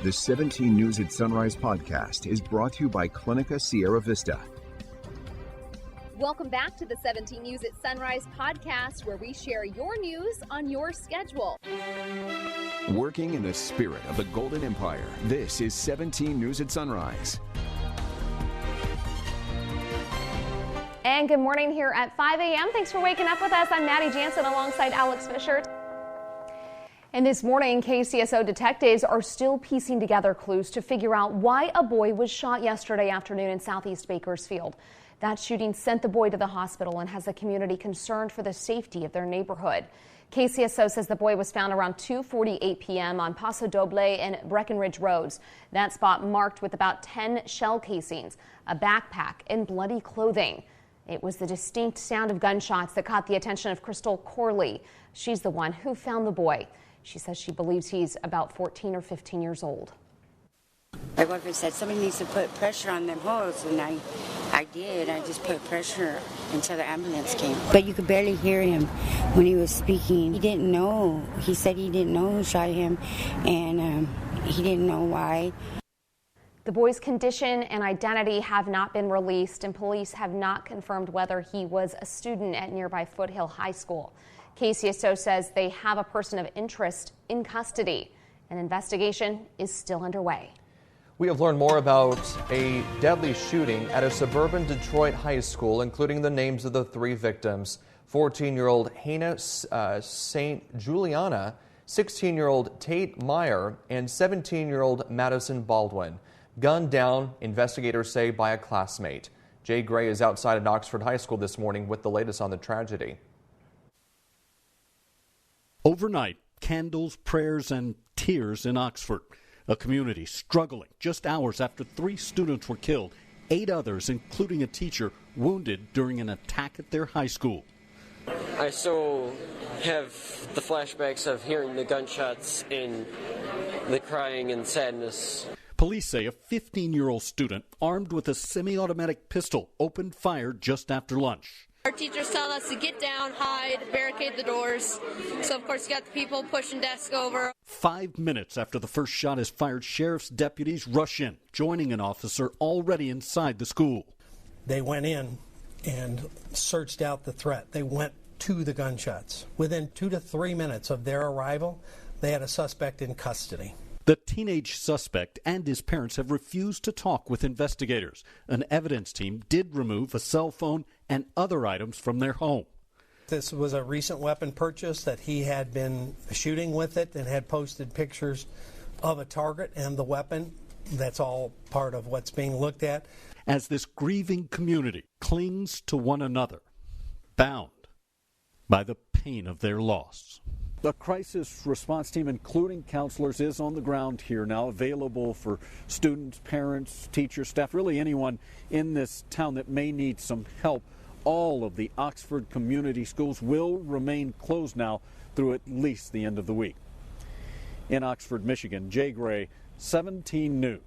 The 17 News at Sunrise podcast is brought to you by Clinica Sierra Vista. Welcome back to the 17 News at Sunrise podcast, where we share your news on your schedule. Working in the spirit of the Golden Empire, this is 17 News at Sunrise. And good morning here at 5 a.m. Thanks for waking up with us. I'm Maddie Jansen alongside Alex Fisher. And this morning, KCSO detectives are still piecing together clues to figure out why a boy was shot yesterday afternoon in southeast Bakersfield. That shooting sent the boy to the hospital and has the community concerned for the safety of their neighborhood. KCSO says the boy was found around 2:48 p.m. on Paso Doble and Breckenridge roads. That spot marked with about 10 shell casings, a backpack, and bloody clothing. It was the distinct sound of gunshots that caught the attention of Crystal Corley. She's the one who found the boy. She says she believes he's about 14 or 15 years old. My boyfriend said somebody needs to put pressure on them hoes, and I did. I just put pressure until the ambulance came. But you could barely hear him when he was speaking. He didn't know. He said he didn't know who shot him, and he didn't know why. The boy's condition and identity have not been released, and police have not confirmed whether he was a student at nearby Foothill High School. KCSO says they have a person of interest in custody. An investigation is still underway. We have learned more about a deadly shooting at a suburban Detroit high school, including the names of the three victims: 14-year-old Hannah St. Juliana, 16-year-old Tate Meyer, and 17-year-old Madison Baldwin. Gunned down, investigators say, by a classmate. Jay Gray is outside of Oxford High School this morning with the latest on the tragedy. Overnight, candles, prayers, and tears in Oxford. A community struggling just hours after 3 students were killed, 8 others, including a teacher, wounded during an attack at their high school. I still have the flashbacks of hearing the gunshots and the crying and sadness. Police say a 15-year-old student armed with a semi-automatic pistol opened fire just after lunch. Our teachers tell us to get down, hide, barricade the doors. So, of course, you got the people pushing desks over. 5 minutes after the first shot is fired, sheriff's deputies rush in, joining an officer already inside the school. They went in and searched out the threat. They went to the gunshots. Within 2 to 3 minutes of their arrival, they had a suspect in custody. The teenage suspect and his parents have refused to talk with investigators. An evidence team did remove a cell phone and other items from their home. This was a recent weapon purchase that he had been shooting with it and had posted pictures of a target and the weapon. That's all part of what's being looked at. As this grieving community clings to one another, bound by the pain of their loss. The crisis response team, including counselors, is on the ground here now, available for students, parents, teachers, staff, really anyone in this town that may need some help. All of the Oxford community schools will remain closed now through at least the end of the week. In Oxford, Michigan, Jay Gray, 17 News.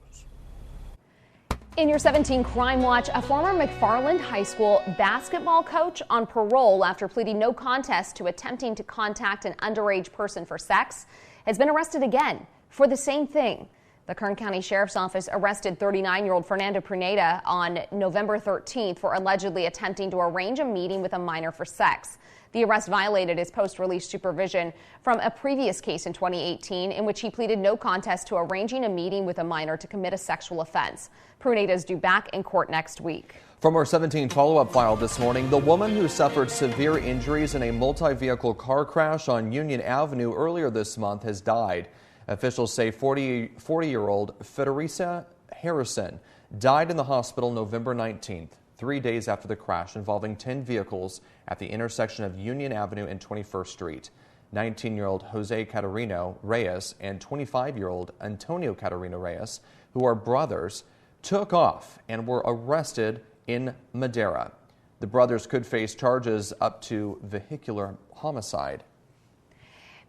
In your 17 Crime Watch, a former McFarland High School basketball coach on parole after pleading no contest to attempting to contact an underage person for sex has been arrested again for the same thing. The Kern County Sheriff's Office arrested 39-year-old Fernando Pruneda on November 13th for allegedly attempting to arrange a meeting with a minor for sex. The arrest violated his post-release supervision from a previous case in 2018 in which he pleaded no contest to arranging a meeting with a minor to commit a sexual offense. Pruneda is due back in court next week. From our 17 follow-up file this morning, the woman who suffered severe injuries in a multi-vehicle car crash on Union Avenue earlier this month has died. Officials say 40-year-old Federica Harrison died in the hospital November 19th, 3 days after the crash involving 10 vehicles at the intersection of Union Avenue and 21st Street. 19-year-old Jose Catarino Reyes and 25-year-old Antonio Catarino Reyes, who are brothers, took off and were arrested in Madera. The brothers could face charges up to vehicular homicide.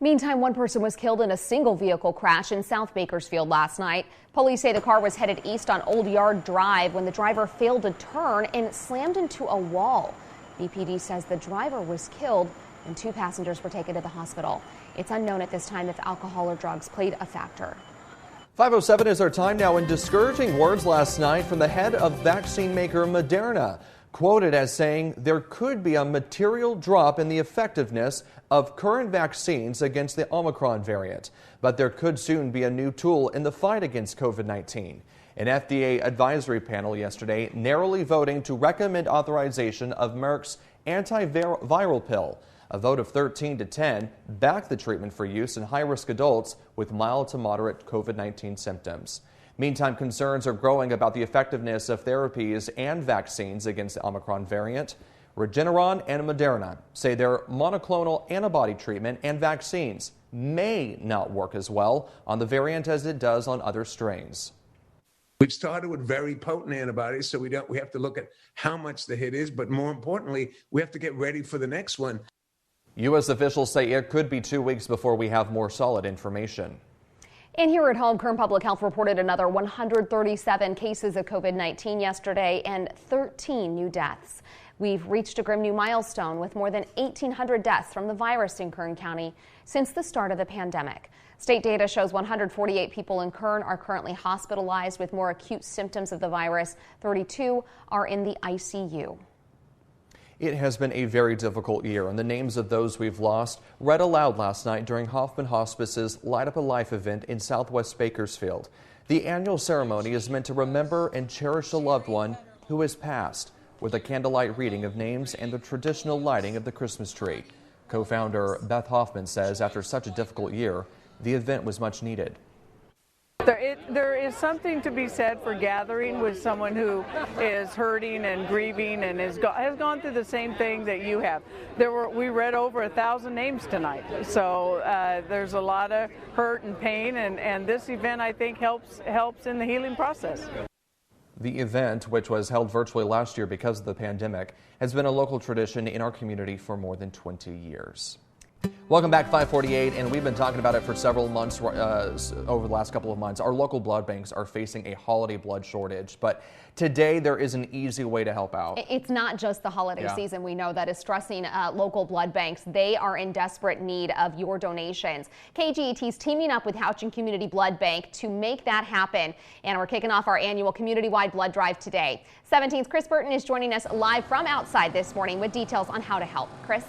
Meantime, one person was killed in a single vehicle crash in South Bakersfield last night. Police say the car was headed east on Old Yard Drive when the driver failed to turn and slammed into a wall. BPD says the driver was killed and 2 passengers were taken to the hospital. It's unknown at this time if alcohol or drugs played a factor. 5:07 is our time now, and discouraging words last night from the head of vaccine maker Moderna, quoted as saying there could be a material drop in the effectiveness of current vaccines against the Omicron variant, but there could soon be a new tool in the fight against COVID-19. An FDA advisory panel yesterday narrowly voting to recommend authorization of Merck's antiviral pill. A vote of 13 to 10 backed the treatment for use in high-risk adults with mild to moderate COVID-19 symptoms. Meantime, concerns are growing about the effectiveness of therapies and vaccines against the Omicron variant. Regeneron and Moderna say their monoclonal antibody treatment and vaccines may not work as well on the variant as it does on other strains. We've started with very potent antibodies, so we have to look at how much the hit is, but more importantly, we have to get ready for the next one. U.S. officials say it could be 2 weeks before we have more solid information. And here at home, Kern Public Health reported another 137 cases of COVID-19 yesterday and 13 new deaths. We've reached a grim new milestone with more than 1,800 deaths from the virus in Kern County since the start of the pandemic. State data shows 148 people in Kern are currently hospitalized with more acute symptoms of the virus. 32 are in the ICU. It has been a very difficult year, and the names of those we've lost read aloud last night during Hoffman Hospice's Light Up a Life event in Southwest Bakersfield. The annual ceremony is meant to remember and cherish a loved one who has passed, with a candlelight reading of names and the traditional lighting of the Christmas tree. Co-founder Beth Hoffman says after such a difficult year, the event was much needed. There is something to be said for gathering with someone who is hurting and grieving and has gone through the same thing that you have. We read over 1,000 names tonight, so there's a lot of hurt and pain, and this event I think helps in the healing process. The event, which was held virtually last year because of the pandemic, has been a local tradition in our community for more than 20 years. Welcome back, 548, and we've been talking about it for several months over the last couple of months. Our local blood banks are facing a holiday blood shortage, but today there is an easy way to help out. It's not just the holiday season, we know, that is stressing local blood banks. They are in desperate need of your donations. KGET is teaming up with Houchin Community Blood Bank to make that happen, and we're kicking off our annual community-wide blood drive today. 17's Chris Burton is joining us live from outside this morning with details on how to help. Chris?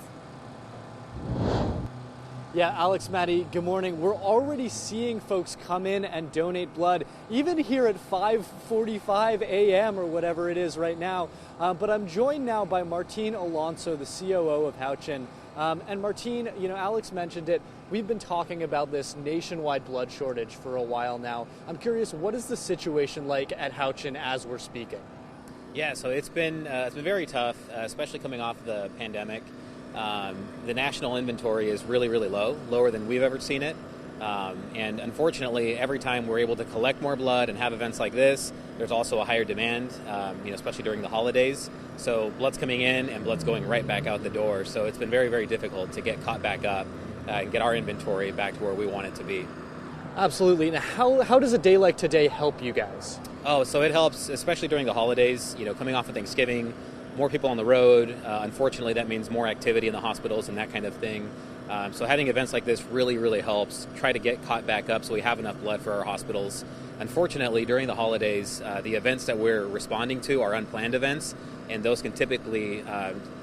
Yeah, Alex, Maddie, good morning. We're already seeing folks come in and donate blood, even here at 5:45 a.m. or whatever it is right now. But I'm joined now by Martine Alonso, the COO of Houchin. And Martine, Alex mentioned it. We've been talking about this nationwide blood shortage for a while now. I'm curious, what is the situation like at Houchin as we're speaking? Yeah, so it's been very tough, especially coming off the pandemic. The national inventory is really, really low, lower than we've ever seen it. And unfortunately, every time we're able to collect more blood and have events like this, there's also a higher demand, especially during the holidays. So blood's coming in and blood's going right back out the door. So it's been very, very difficult to get caught back up and get our inventory back to where we want it to be. Absolutely. Now, how does a day like today help you guys? Oh, so it helps, especially during the holidays, coming off of Thanksgiving. More people on the road. Unfortunately, that means more activity in the hospitals and that kind of thing. So having events like this really, really helps. Try to get caught back up so we have enough blood for our hospitals. Unfortunately, during the holidays, the events that we're responding to are unplanned events, and those can typically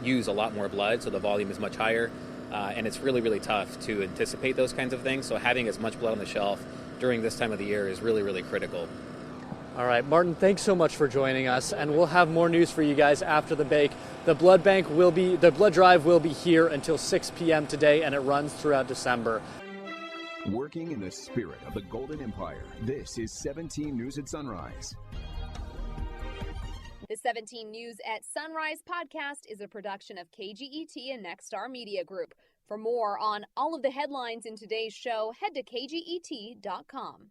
use a lot more blood, so the volume is much higher. And it's really, really tough to anticipate those kinds of things. So having as much blood on the shelf during this time of the year is really, really critical. All right, Martin, thanks so much for joining us, and we'll have more news for you guys after the break. The blood drive will be here until 6 p.m. today, and it runs throughout December. Working in the spirit of the Golden Empire, this is 17 News at Sunrise. The 17 News at Sunrise podcast is a production of KGET and Nexstar Media Group. For more on all of the headlines in today's show, head to kget.com.